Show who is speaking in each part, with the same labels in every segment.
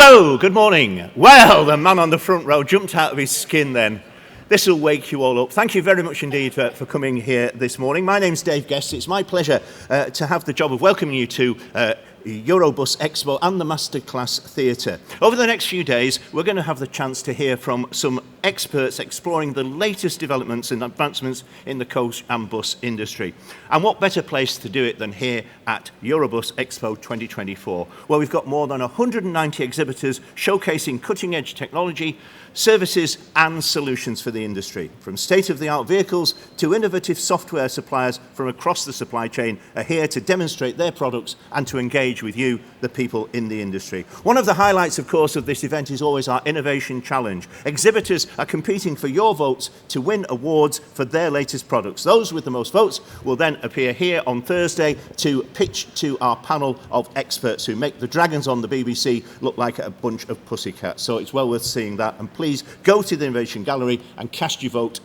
Speaker 1: Hello, good morning. Well, the man on the front row jumped out of his skin then. This will wake you all up. Thank you very much indeed for coming here this morning. My name's Dave Guest. It's my pleasure to have the job of welcoming you to Eurobus Expo and the Masterclass Theatre. Over the next few days, we're going to have the chance to hear from some experts exploring the latest developments and advancements in the coach and bus industry. And what better place to do it than here at Eurobus Expo 2024, where we've got more than 190 exhibitors showcasing cutting-edge technology, services and solutions for the industry. From state-of-the-art vehicles to innovative software suppliers from across the supply chain are here to demonstrate their products and to engage with you, the people in the industry. One of the highlights, of course, of this event is always our Innovation Challenge. Exhibitors are competing for your votes to win awards for their latest products. Those with the most votes will then appear here on Thursday to pitch to our panel of experts who make the dragons on the BBC look like a bunch of pussycats. So it's well worth seeing that. And please go to the Innovation Gallery and cast your vote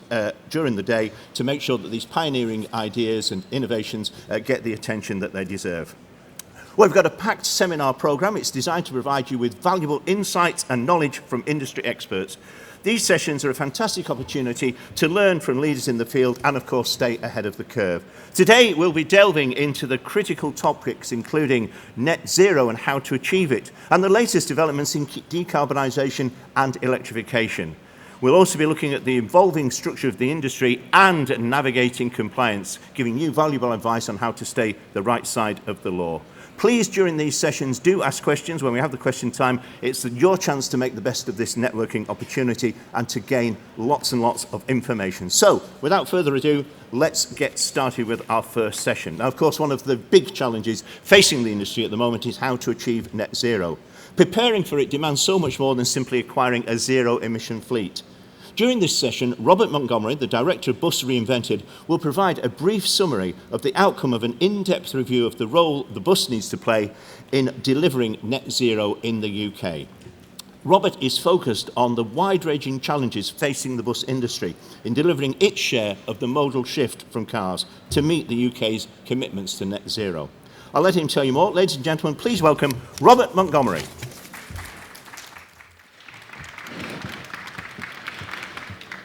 Speaker 1: during the day to make sure that these pioneering ideas and innovations get the attention that they deserve. Well, we've got a packed seminar programme. It's designed to provide you with valuable insights and knowledge from industry experts. These sessions are a fantastic opportunity to learn from leaders in the field and, of course, stay ahead of the curve. Today, we'll be delving into the critical topics, including net zero and how to achieve it, and the latest developments in decarbonisation and electrification. We'll also be looking at the evolving structure of the industry and navigating compliance, giving you valuable advice on how to stay the right side of the law. Please, during these sessions, do ask questions. When we have the question time, it's your chance to make the best of this networking opportunity and to gain lots and lots of information. So, without further ado, let's get started with our first session. Now, of course, one of the big challenges facing the industry at the moment is how to achieve net zero. Preparing for it demands so much more than simply acquiring a zero-emission fleet. During this session, Robert Montgomery, the Director of Bus Reinvented, will provide a brief summary of the outcome of an in-depth review of the role the bus needs to play in delivering net zero in the UK. Robert is focused on the wide-ranging challenges facing the bus industry in delivering its share of the modal shift from cars to meet the UK's commitments to net zero. I'll let him tell you more. Ladies and gentlemen, please welcome Robert Montgomery.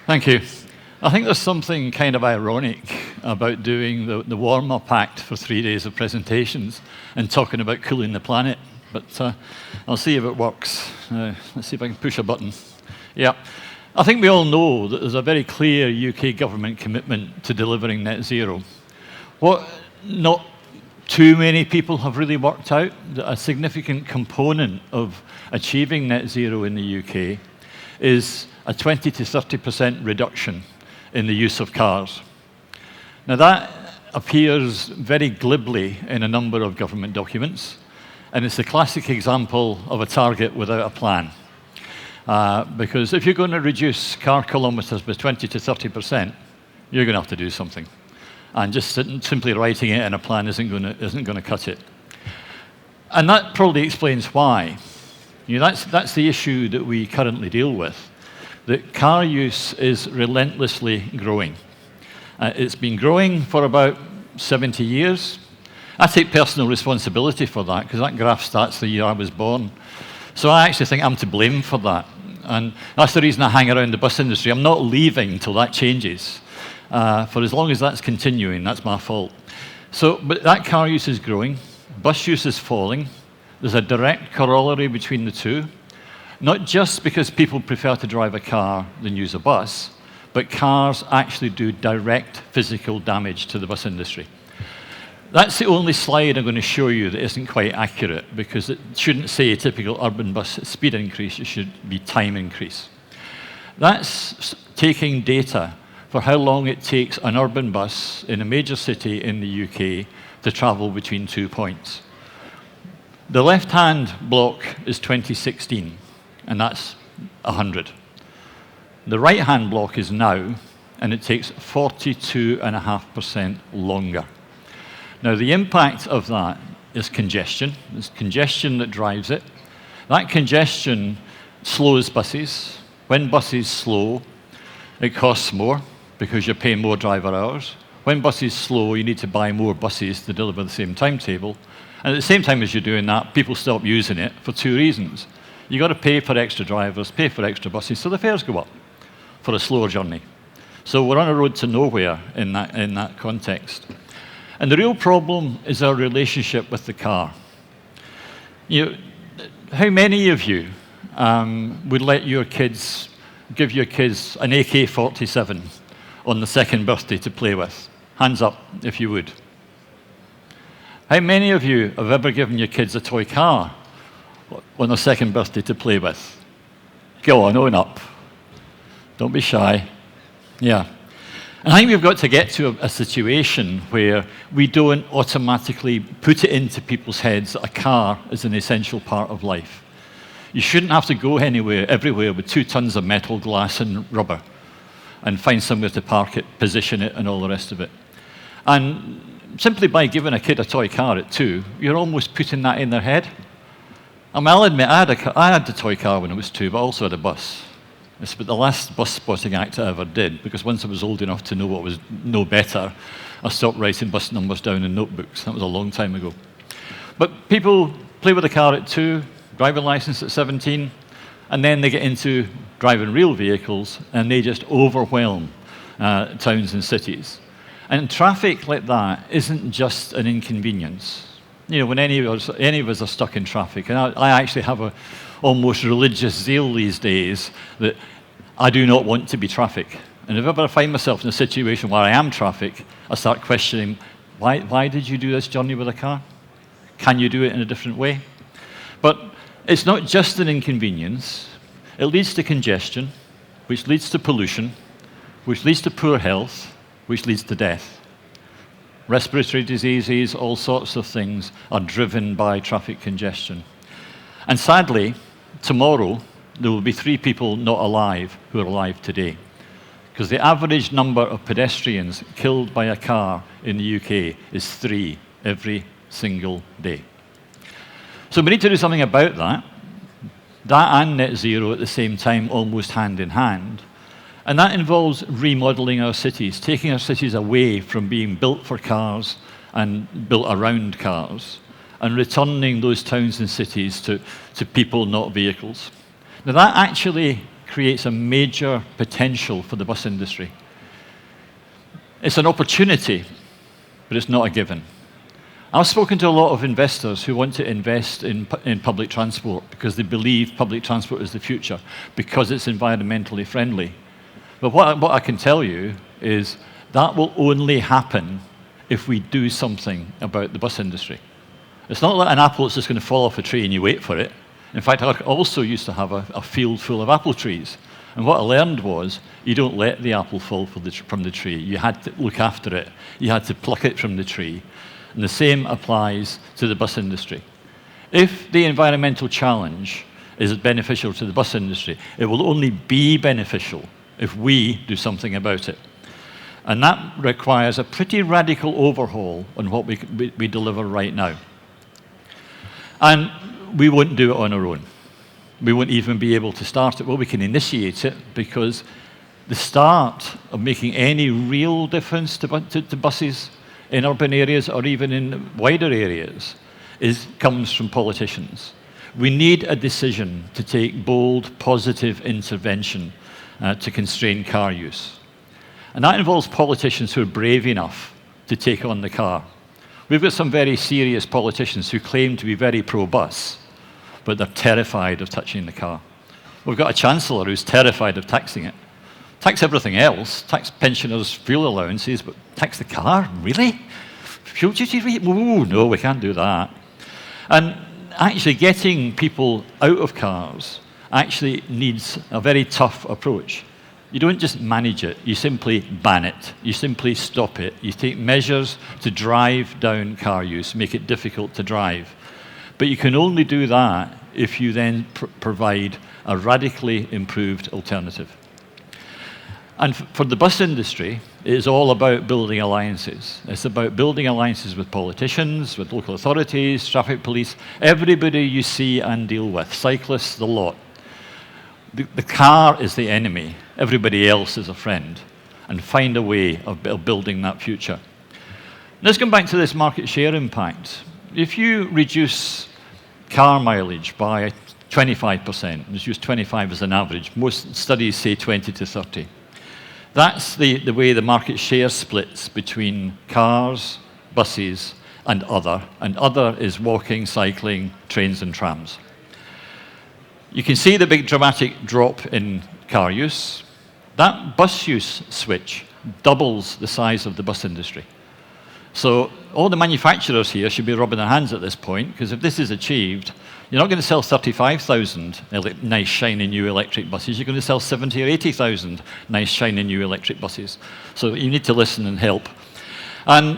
Speaker 2: Thank you. I think there's something kind of ironic about doing the warm-up act for 3 days of presentations and talking about cooling the planet, but I'll see if it works. Let's see if I can push a button. Yeah. I think we all know that there's a very clear UK government commitment to delivering net zero. What not too many people have really worked out, that a significant component of achieving net zero in the UK is a 20 to 30% reduction in the use of cars. Now that appears very glibly in a number of government documents, and it's the classic example of a target without a plan. Because if you're going to reduce car kilometres by 20 to 30%, you're going to have to do something. And just simply writing it in a plan isn't going to cut it. And that probably explains why. You know, that's the issue that we currently deal with. That car use is relentlessly growing. It's been growing for about 70 years. I take personal responsibility for that because that graph starts the year I was born. So I actually think I'm to blame for that. And that's the reason I hang around the bus industry. I'm not leaving till that changes. For as long as that's continuing, that's my fault. But that car use is growing. Bus use is falling. There's a direct corollary between the two. Not just because people prefer to drive a car than use a bus, but cars actually do direct physical damage to the bus industry. That's the only slide I'm going to show you that isn't quite accurate, because it shouldn't say a typical urban bus speed increase, it should be time increase. That's taking data for how long it takes an urban bus in a major city in the UK to travel between 2 points. The left-hand block is 2016. And that's 100. The right-hand block is now, and it takes 42.5% longer. Now, the impact of that is congestion. It's congestion that drives it. That congestion slows buses. When buses slow, it costs more because you're paying more driver hours. When buses slow, you need to buy more buses to deliver the same timetable. And at the same time as you're doing that, people stop using it for two reasons. You've got to pay for extra drivers, pay for extra buses, so the fares go up for a slower journey. So we're on a road to nowhere in that context. And the real problem is our relationship with the car. How many of you would let your kids, give your kids an AK-47 on the second birthday to play with? Hands up if you would. How many of you have ever given your kids a toy car on their second birthday to play with? Go on, own up. Don't be shy. Yeah. And I think we've got to get to a situation where we don't automatically put it into people's heads that a car is an essential part of life. You shouldn't have to go everywhere with 2 tons of metal, glass, and rubber and find somewhere to park it, position it, and all the rest of it. And simply by giving a kid a toy car at 2, you're almost putting that in their head. I'll admit, I had a toy car when I was 2, but I also had a bus. It's about the last bus spotting act I ever did, because once I was old enough to know better, I stopped writing bus numbers down in notebooks. That was a long time ago. But people play with a car at 2, driving license at 17, and then they get into driving real vehicles, and they just overwhelm towns and cities. And traffic like that isn't just an inconvenience. When any of us are stuck in traffic, and I actually have a almost religious zeal these days that I do not want to be traffic. And if ever I find myself in a situation where I am traffic, I start questioning, why did you do this journey with a car? Can you do it in a different way? But it's not just an inconvenience. It leads to congestion, which leads to pollution, which leads to poor health, which leads to death. Respiratory diseases, all sorts of things are driven by traffic congestion. And sadly, tomorrow, there will be 3 people not alive who are alive today. Because the average number of pedestrians killed by a car in the UK is 3 every single day. So we need to do something about that. That and net zero at the same time, almost hand in hand. And that involves remodeling our cities, taking our cities away from being built for cars and built around cars, and returning those towns and cities to people, not vehicles. Now that actually creates a major potential for the bus industry. It's an opportunity, but it's not a given. I've spoken to a lot of investors who want to invest in public transport because they believe public transport is the future, because it's environmentally friendly. But what I can tell you is that will only happen if we do something about the bus industry. It's not like an apple that's just going to fall off a tree and you wait for it. In fact, I also used to have a field full of apple trees. And what I learned was you don't let the apple fall from the tree. You had to look after it. You had to pluck it from the tree. And the same applies to the bus industry. If the environmental challenge is beneficial to the bus industry, it will only be beneficial if we do something about it. And that requires a pretty radical overhaul on what we deliver right now. And we won't do it on our own. We won't even be able to start it. Well, we can initiate it, because the start of making any real difference to buses in urban areas or even in wider areas comes from politicians. We need a decision to take bold, positive intervention to constrain car use. And that involves politicians who are brave enough to take on the car. We've got some very serious politicians who claim to be very pro-bus, but they're terrified of touching the car. We've got a chancellor who's terrified of taxing it. Tax everything else, tax pensioners' fuel allowances, but tax the car? Really? Fuel duty rate? Ooh, no, we can't do that. And actually getting people out of cars actually needs a very tough approach. You don't just manage it, you simply ban it. You simply stop it. You take measures to drive down car use, make it difficult to drive. But you can only do that if you then provide a radically improved alternative. And for the bus industry, it is all about building alliances. It's about building alliances with politicians, with local authorities, traffic police, everybody you see and deal with, cyclists, the lot. The car is the enemy. Everybody else is a friend. And find a way of building that future. Let's come back to this market share impact. If you reduce car mileage by 25%. Let's use 25 as an average. Most studies say 20 to 30. That's the way the market share splits between cars, buses, and other. And other is walking, cycling, trains, and trams. You can see the big dramatic drop in car use. That bus use switch doubles the size of the bus industry. So all the manufacturers here should be rubbing their hands at this point, because if this is achieved, you're not going to sell 35,000 nice, shiny new electric buses. You're going to sell 70 or 80,000 nice, shiny new electric buses. So you need to listen and help. And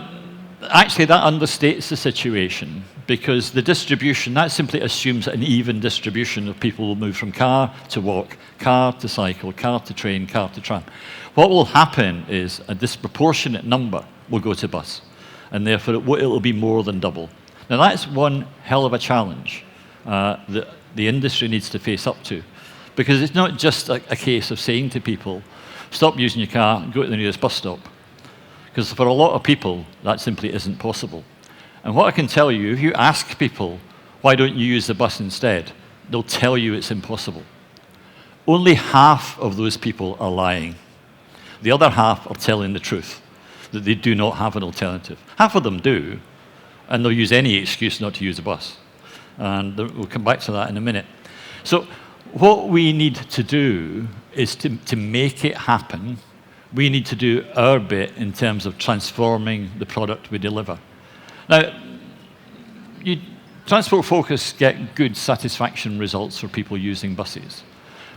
Speaker 2: actually, that understates the situation, because the distribution, that simply assumes an even distribution of people will move from car to walk, car to cycle, car to train, car to tram. What will happen is a disproportionate number will go to bus, and therefore it will be more than double. Now, that's one hell of a challenge that the industry needs to face up to, because it's not just a case of saying to people, stop using your car, go to the nearest bus stop. Because for a lot of people, that simply isn't possible. And what I can tell you, if you ask people, why don't you use the bus instead, they'll tell you it's impossible. Only half of those people are lying. The other half are telling the truth, that they do not have an alternative. Half of them do, and they'll use any excuse not to use a bus. And we'll come back to that in a minute. So what we need to do is to make it happen. We need to do our bit in terms of transforming the product we deliver. Now, Transport Focus get good satisfaction results for people using buses,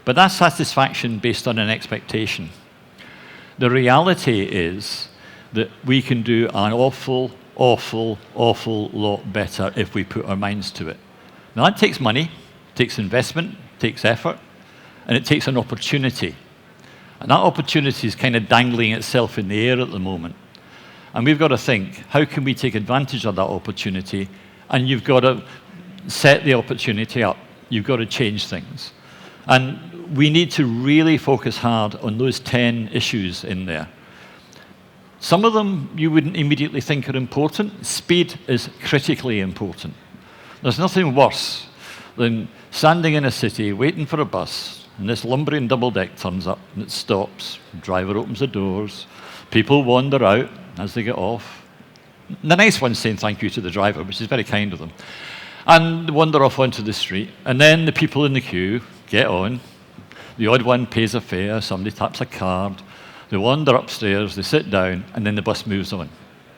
Speaker 2: but that's satisfaction based on an expectation. The reality is that we can do an awful lot better if we put our minds to it. Now, that takes money, takes investment, takes effort, and it takes an opportunity. And that opportunity is kind of dangling itself in the air at the moment. And we've got to think, how can we take advantage of that opportunity? And you've got to set the opportunity up. You've got to change things. And we need to really focus hard on those 10 issues in there. Some of them you wouldn't immediately think are important. Speed is critically important. There's nothing worse than standing in a city, waiting for a bus, and this lumbering double deck turns up, and it stops. The driver opens the doors. People wander out as they get off. The nice ones saying thank you to the driver, which is very kind of them. And they wander off onto the street, and then the people in the queue get on. The odd one pays a fare, somebody taps a card. They wander upstairs, they sit down, and then the bus moves on.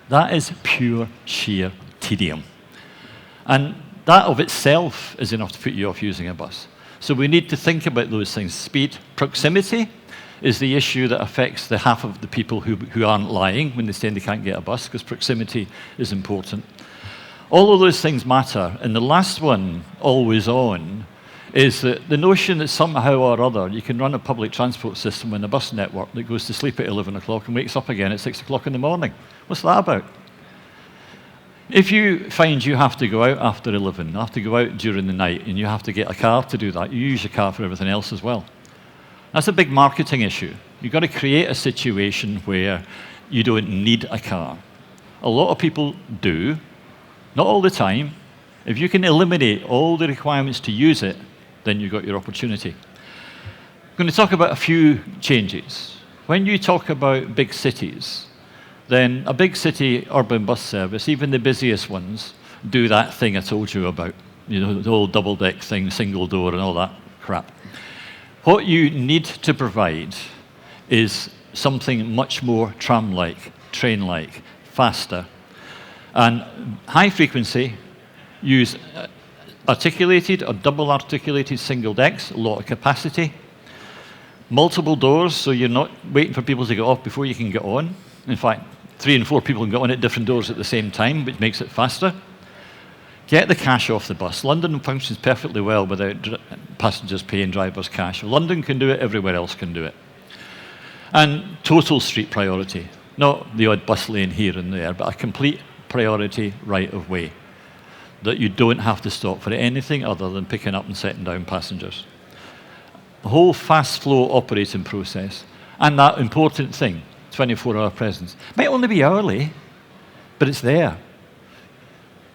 Speaker 2: That is pure, sheer tedium. And that of itself is enough to put you off using a bus. So we need to think about those things. Speed, proximity is the issue that affects the half of the people who aren't lying when they say they can't get a bus, because proximity is important. All of those things matter. And the last one, always on, is that the notion that somehow or other you can run a public transport system in a bus network that goes to sleep at 11 o'clock and wakes up again at 6 o'clock in the morning. What's that about? If you find you have to go out after 11, you have to go out during the night, and you have to get a car to do that, you use your car for everything else as well. That's a big marketing issue. You've got to create a situation where you don't need a car. A lot of people do, not all the time. If you can eliminate all the requirements to use it, then you've got your opportunity. I'm going to talk about a few changes. When you talk about big cities, then a big city urban bus service, even the busiest ones, do that thing I told you about. You know, the old double-deck thing, single door and all that crap. What you need to provide is something much more tram-like, train-like, faster. And high frequency, use articulated or double articulated single decks, a lot of capacity. Multiple doors, so you're not waiting for people to get off before you can get on. In fact, 3 and 4 people can get on at different doors at the same time, which makes it faster. Get the cash off the bus. London functions perfectly well without passengers paying drivers cash. London can do it, everywhere else can do it. And total street priority. Not the odd bus lane here and there, but a complete priority right of way. That you don't have to stop for anything other than picking up and setting down passengers. The whole fast flow operating process, and that important thing, 24-hour presence. Might only be hourly, but it's there.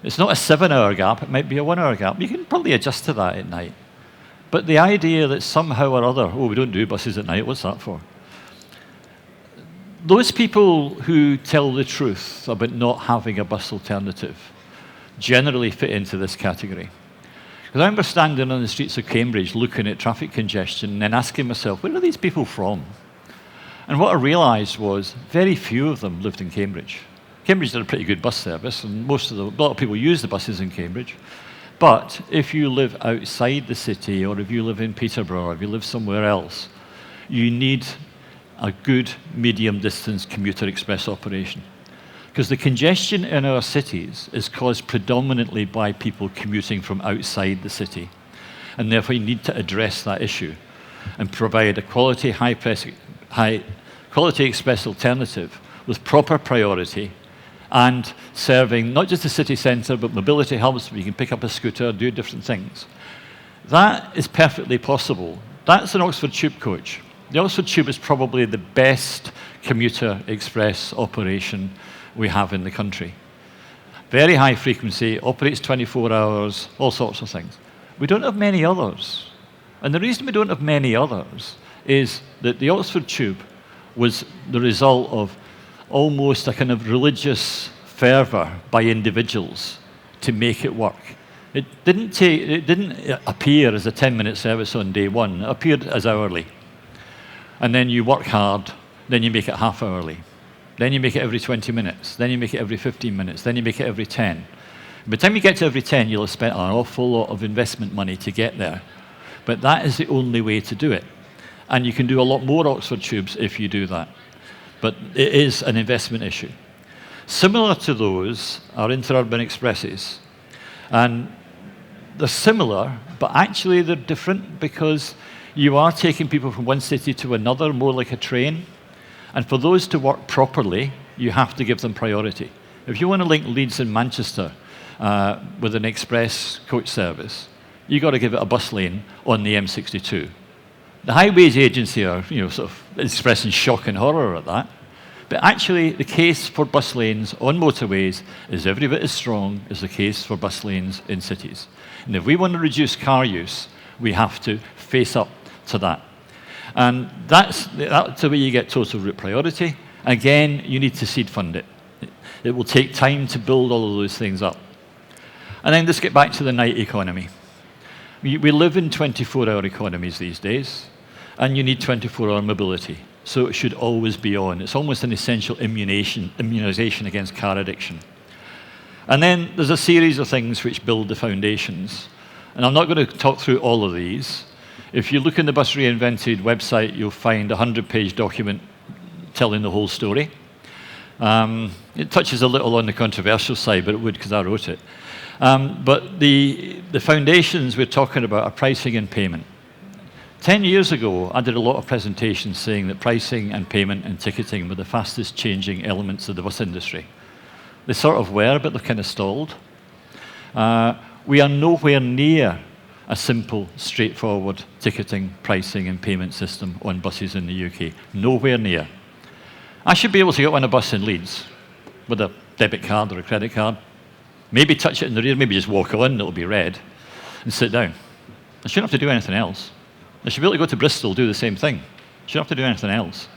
Speaker 2: It's not a 7-hour gap, it might be a 1-hour gap. You can probably adjust to that at night. But the idea that somehow or other, oh, we don't do buses at night, what's that for? Those people who tell the truth about not having a bus alternative generally fit into this category. Because I remember standing on the streets of Cambridge looking at traffic congestion and then asking myself, where are these people from? And what I realised was very few of them lived in Cambridge. Cambridge had a pretty good bus service, and a lot of people use the buses in Cambridge. But if you live outside the city, or if you live in Peterborough, or if you live somewhere else, you need a good medium-distance commuter express operation. Because the congestion in our cities is caused predominantly by people commuting from outside the city. And therefore, you need to address that issue and provide a quality, high-quality express alternative with proper priority and serving not just the city centre, but mobility hubs where you can pick up a scooter, do different things. That is perfectly possible. That's an Oxford Tube coach. The Oxford Tube is probably the best commuter express operation we have in the country. Very high frequency, operates 24 hours, all sorts of things. We don't have many others. And the reason we don't have many others is that the Oxford Tube was the result of almost a kind of religious fervour by individuals to make it work. It didn't appear as a 10-minute service on day one. It appeared as hourly. And then you work hard, then you make it half-hourly. Then you make it every 20 minutes. Then you make it every 15 minutes. Then you make it every 10. By the time you get to every 10, you'll have spent an awful lot of investment money to get there. But that is the only way to do it. And you can do a lot more Oxford Tubes if you do that. But it is an investment issue. Similar to those are interurban expresses. And they're similar, but actually they're different because you are taking people from one city to another, more like a train. And for those to work properly, you have to give them priority. If you want to link Leeds and Manchester with an express coach service, you've got to give it a bus lane on the M62. The Highways Agency are sort of expressing shock and horror at that. But actually, the case for bus lanes on motorways is every bit as strong as the case for bus lanes in cities. And if we want to reduce car use, we have to face up to that. And that's the way you get total route priority. Again, you need to seed fund it. It will take time to build all of those things up. And then let's get back to the night economy. We live in 24-hour economies these days, and you need 24-hour mobility. So it should always be on. It's almost an essential immunization against car addiction. And then there's a series of things which build the foundations. And I'm not going to talk through all of these. If you look in the Bus Reinvented website, you'll find a 100-page document telling the whole story. It touches a little on the controversial side, but it would because I wrote it. But the foundations we're talking about are pricing and payment. 10 years ago, I did a lot of presentations saying that pricing and payment and ticketing were the fastest changing elements of the bus industry. They sort of were, but they've kind of stalled. We are nowhere near a simple, straightforward ticketing, pricing and payment system on buses in the UK. Nowhere near. I should be able to get on a bus in Leeds with a debit card or a credit card, maybe touch it in the rear, maybe just walk on, it'll be red, and sit down. I shouldn't have to do anything else. I should be able to go to Bristol, do the same thing. I shouldn't have to do anything else.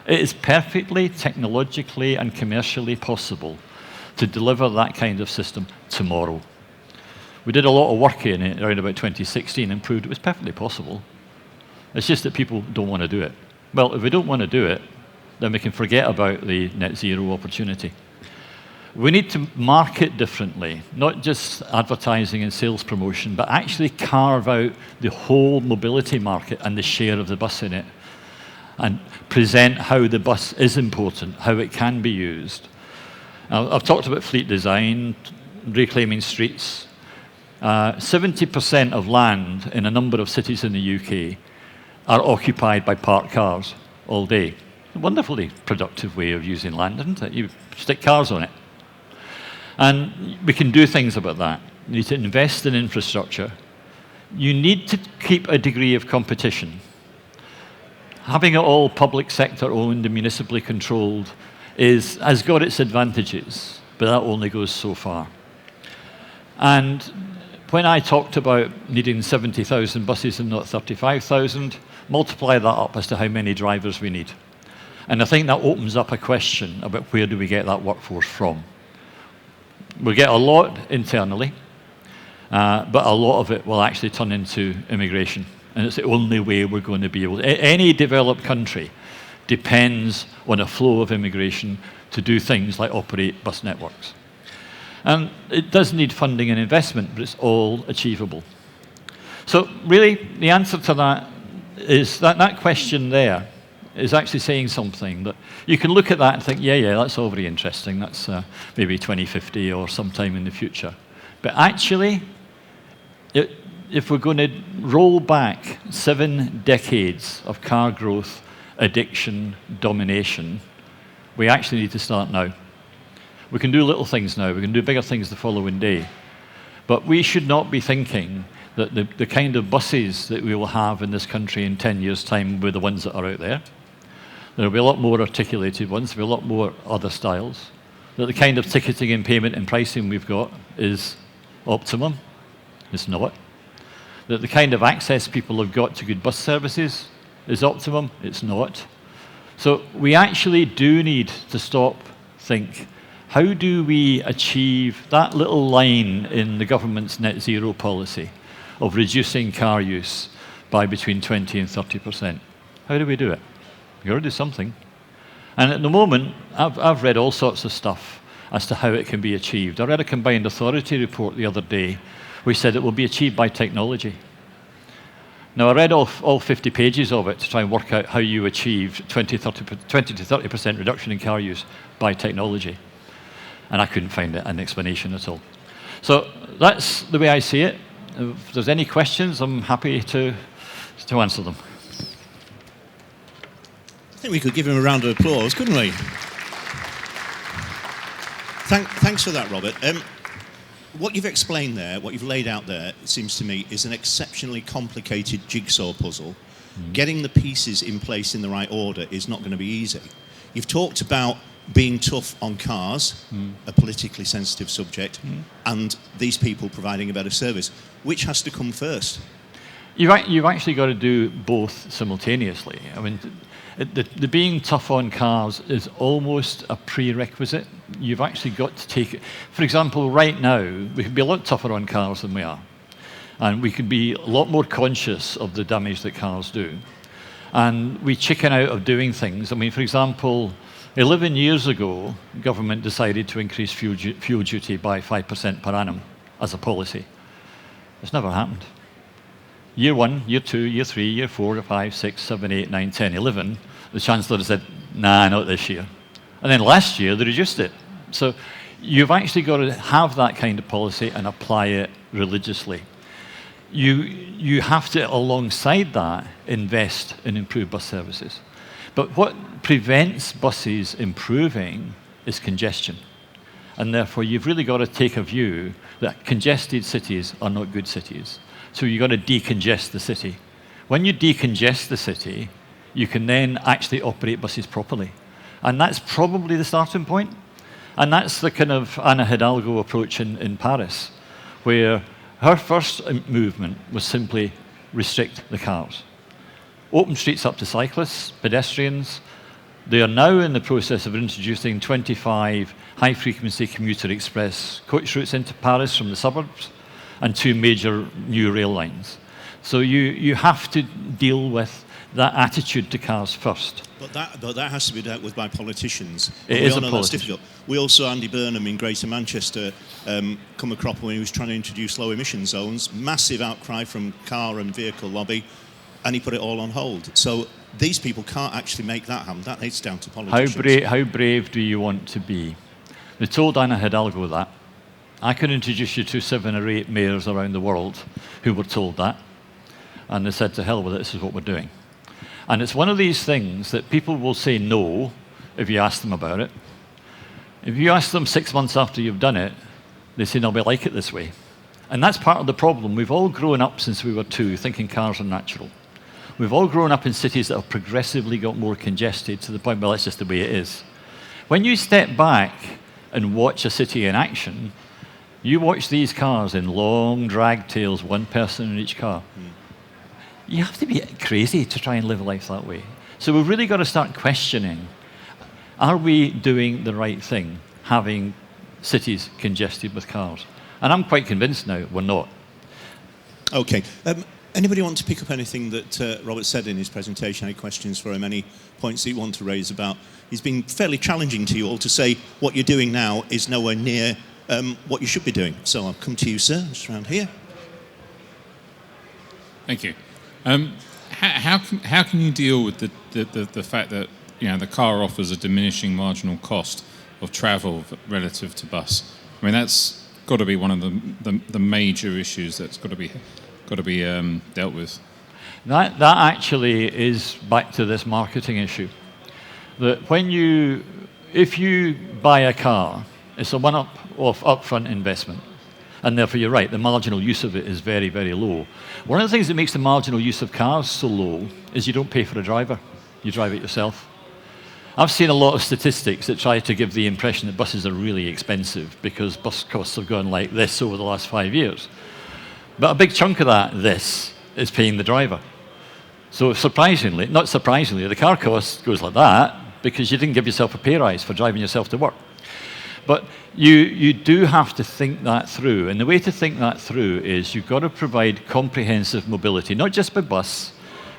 Speaker 2: It is perfectly technologically and commercially possible to deliver that kind of system tomorrow. We did a lot of work in it around about 2016 and proved it was perfectly possible. It's just that people don't want to do it. Well, if we don't want to do it, then we can forget about the net zero opportunity. We need to market differently, not just advertising and sales promotion, but actually carve out the whole mobility market and the share of the bus in it, and present how the bus is important, how it can be used. I've talked about fleet design, reclaiming streets. 70% of land in a number of cities in the UK are occupied by parked cars all day. A wonderfully productive way of using land, isn't it? You stick cars on it. And we can do things about that. You need to invest in infrastructure. You need to keep a degree of competition. Having it all public sector owned and municipally controlled has got its advantages, but that only goes so far. And when I talked about needing 70,000 buses and not 35,000, multiply that up as to how many drivers we need. And I think that opens up a question about where do we get that workforce from. We get a lot internally, but a lot of it will actually turn into immigration. And it's the only way we're going to be able to. Any developed country depends on a flow of immigration to do things like operate bus networks. And it does need funding and investment, but it's all achievable. So really, the answer to that is that question there is actually saying something that you can look at that and think, yeah, that's all very interesting. That's maybe 2050 or sometime in the future. But actually, if we're going to roll back 7 decades of car growth, addiction, domination, we actually need to start now. We can do little things now. We can do bigger things the following day. But we should not be thinking that the kind of buses that we will have in this country in 10 years' time were the ones that are out there. There will be a lot more articulated ones. There will be a lot more other styles. That the kind of ticketing and payment and pricing we've got is optimum. It's not. That the kind of access people have got to good bus services is optimum. It's not. So we actually do need to stop, think, how do we achieve that little line in the government's net zero policy of reducing car use by between 20 and 30%? How do we do it? You've got to do something. And at the moment, I've read all sorts of stuff as to how it can be achieved. I read a combined authority report the other day which said it will be achieved by technology. Now, I read all 50 pages of it to try and work out how you achieve 20 to 30% reduction in car use by technology. And I couldn't find an explanation at all. So that's the way I see it. If there's any questions, I'm happy to answer them.
Speaker 1: I think we could give him a round of applause, couldn't we? Thanks for that, Robert. What you've explained there, what you've laid out there, it seems to me, is an exceptionally complicated jigsaw puzzle. Getting the pieces in place in the right order is not going to be easy. You've talked about being tough on cars, a politically sensitive subject, and these people providing a better service. Which has to come first?
Speaker 2: You've actually got to do both simultaneously. I mean, the being tough on cars is almost a prerequisite. You've actually got to take it. For example, right now, we can be a lot tougher on cars than we are. And we can be a lot more conscious of the damage that cars do. And we chicken out of doing things. I mean, for example, 11 years ago, government decided to increase fuel duty by 5% per annum as a policy. It's never happened. Year 1, year 2, year 3, year 4, 5, 6, 7, 8, 9, 10, 11, the Chancellor said, nah, not this year. And then last year, they reduced it. So you've actually got to have that kind of policy and apply it religiously. You have to, alongside that, invest in improved bus services. But what prevents buses improving is congestion. And therefore, you've really got to take a view that congested cities are not good cities. So you've got to decongest the city. When you decongest the city, you can then actually operate buses properly. And that's probably the starting point. And that's the kind of Anna Hidalgo approach in Paris, where her first movement was simply restrict the cars. Open streets up to cyclists, pedestrians. They are now in the process of introducing 25 high-frequency commuter express coach routes into Paris from the suburbs and 2 major new rail lines. So you have to deal with that attitude to cars first.
Speaker 1: But that has to be dealt with by politicians.
Speaker 2: It is a politician.
Speaker 1: That's difficult. We all saw Andy Burnham in Greater Manchester come a crop when he was trying to introduce low emission zones. Massive outcry from car and vehicle lobby, and he put it all on hold. So these people can't actually make that happen. That is down to politicians.
Speaker 2: How brave do you want to be? They told Anna Hidalgo that. I could introduce you to 7 or 8 mayors around the world who were told that. And they said, to hell with it, this is what we're doing. And it's one of these things that people will say no if you ask them about it. If you ask them 6 months after you've done it, they say, no, we like it this way. And that's part of the problem. We've all grown up since we were 2 thinking cars are natural. We've all grown up in cities that have progressively got more congested to the point, well, that's just the way it is. When you step back and watch a city in action, You watch these cars in long drag tails, one person in each car. You have to be crazy to try and live life that way. So we've really got to start questioning, are we doing the right thing, having cities congested with cars? And I'm quite convinced now we're not.
Speaker 1: Okay. Anybody want to pick up anything that Robert said in his presentation? Any questions for him? Any points that you want to raise about? He's been fairly challenging to you all to say what you're doing now is nowhere near what you should be doing. So I'll come to you, sir, just around here.
Speaker 3: Thank you. How can you deal with the fact that the car offers a diminishing marginal cost of travel relative to bus? I mean, that's got to be one of the major issues that's got to be dealt with.
Speaker 2: That actually is back to this marketing issue. That if you buy a car, it's a one-off upfront investment. And therefore, you're right, the marginal use of it is very, very low. One of the things that makes the marginal use of cars so low is you don't pay for a driver. You drive it yourself. I've seen a lot of statistics that try to give the impression that buses are really expensive because bus costs have gone like this over the last 5 years. But a big chunk of this is paying the driver. So not surprisingly, the car cost goes like that because you didn't give yourself a pay rise for driving yourself to work. But you do have to think that through. And the way to think that through is you've got to provide comprehensive mobility, not just by bus,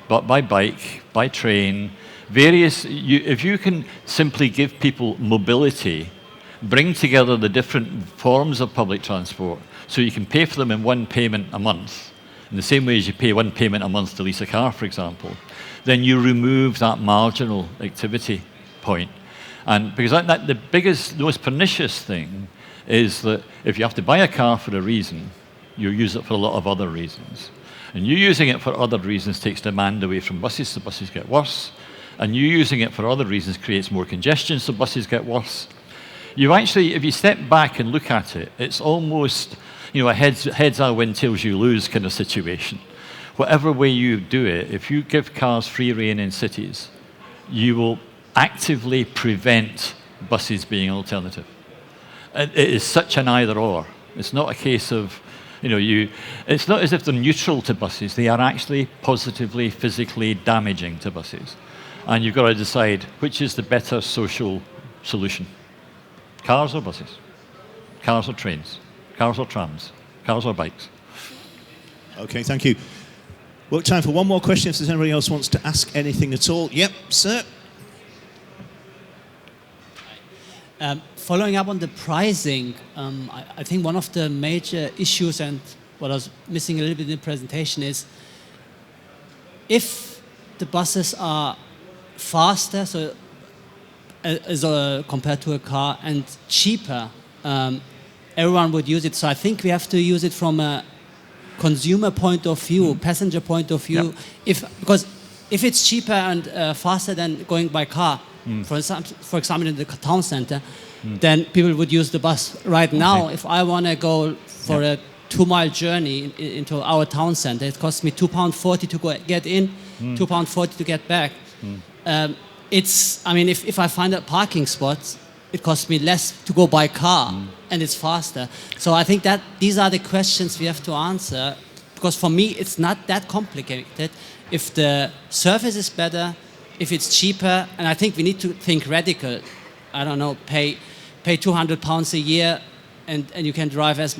Speaker 2: but by bike, by train, if you can simply give people mobility, bring together the different forms of public transport so you can pay for them in one payment a month, in the same way as you pay one payment a month to lease a car, for example, then you remove that marginal activity point. And because the biggest, most pernicious thing is that if you have to buy a car for a reason, you use it for a lot of other reasons. And you using it for other reasons takes demand away from buses, so buses get worse. And you using it for other reasons creates more congestion, so buses get worse. You actually, if you step back and look at it, it's almost a heads I win, tails you lose kind of situation. Whatever way you do it, if you give cars free rein in cities, you will actively prevent buses being an alternative. It is such an either-or. It's not a case of, it's not as if they're neutral to buses. They are actually positively, physically damaging to buses. And you've got to decide which is the better social solution. Cars or buses? Cars or trains? Cars or trams? Cars or bikes?
Speaker 1: Okay, thank you. Well, time for one more question if there's anybody else wants to ask anything at all. Yep, sir.
Speaker 4: Following up on the pricing, I think one of the major issues and what I was missing a little bit in the presentation is if the buses are faster, compared to a car, and cheaper, everyone would use it. So I think we have to use it from a consumer point of view, passenger point of view. Yep. Because if it's cheaper and faster than going by car, for example, in the town center, then people would use the bus. Right now, if I want to go for a 2-mile journey into our town center, it costs me £2.40 to get in, £2.40 to get back. If I find a parking spot, it costs me less to go by car, and it's faster. So I think that these are the questions we have to answer, because for me, it's not that complicated. If the service is better, if it's cheaper, and I think we need to think radical. I don't know, pay £200 a year, and you can drive as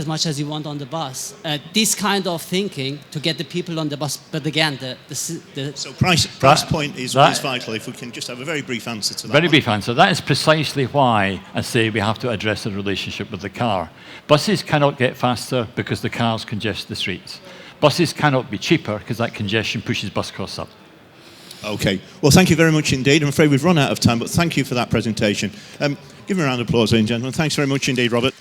Speaker 4: much as you want on the bus. This kind of thinking to get the people on the bus. But again,
Speaker 1: so price point is vital. If we can just have a very brief answer to that.
Speaker 2: Very brief answer. That is precisely why I say we have to address the relationship with the car. Buses cannot get faster because the cars congest the streets. Buses cannot be cheaper because that congestion pushes bus costs up.
Speaker 1: Okay. Well, thank you very much indeed. I'm afraid we've run out of time, but thank you for that presentation. Give him a round of applause, ladies and gentlemen. Thanks very much indeed, Robert.